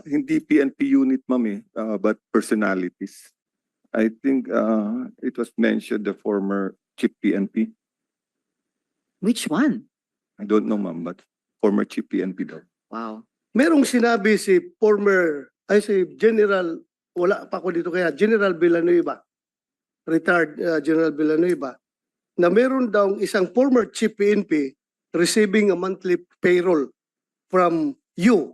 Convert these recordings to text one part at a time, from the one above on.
Hindi PNP unit, ma'am, but personalities. I think it was mentioned the former chief PNP. Which one? I don't know, ma'am, but former chief PNP daw. Wow. Merong sinabi si General, wala pa ako dito kaya, General Villanueva, retired General Villanueva, na meron daw isang former chief PNP receiving a monthly payroll from you.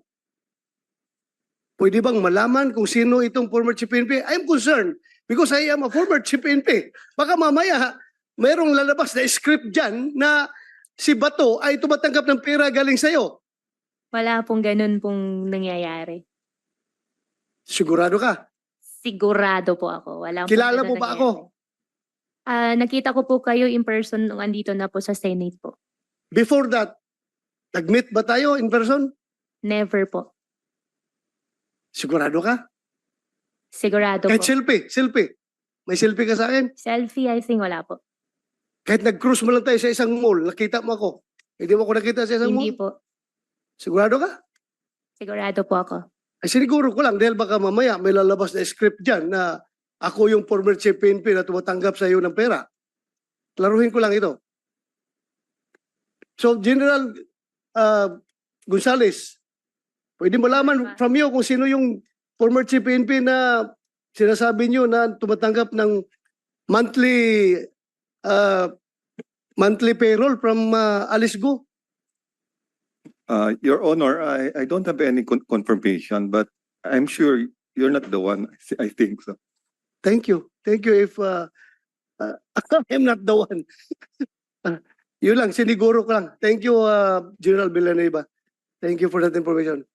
Pwede bang malaman kung sino itong former chief PNP? I'm concerned because I am a former chief PNP. Baka mamaya, merong lalabas na script dyan na si Bato ay tumatanggap ng pera galing sa'yo. Wala pong ganun pong nangyayari. Sigurado ka? Sigurado po ako. Wala pong Kilala ganun mo ba nangyayari. ako? Nakita ko po kayo in person nung andito na po sa Senate po. Before that, nag-meet ba tayo in person? Never po. Sigurado ka? Sigurado Kahit po. selfie. May selfie ka sa akin? Selfie, I think wala po. Kahit nag-cruise mo lang tayo sa isang mall, nakita mo ako. Hindi mo ako nakita sa isang Hindi mall? po. Sigurado ka? Sigurado po ako. Ay siniguro ko lang dahil baka mamaya may lalabas na script dyan na ako yung former chief PNP na tumatanggap sa iyo ng pera. Klaruhin ko lang ito. So General Gonzales, pwede malaman from you kung sino yung former chief PNP na sinasabi niyo na tumatanggap ng monthly payroll from Alice Go? Your Honor, I don't have any confirmation, but I'm sure you're not the one. I think so. Thank you. Thank you if I'm not the one. Yun lang, siniguro ko lang. Thank you, General Villanueva. Thank you for that information.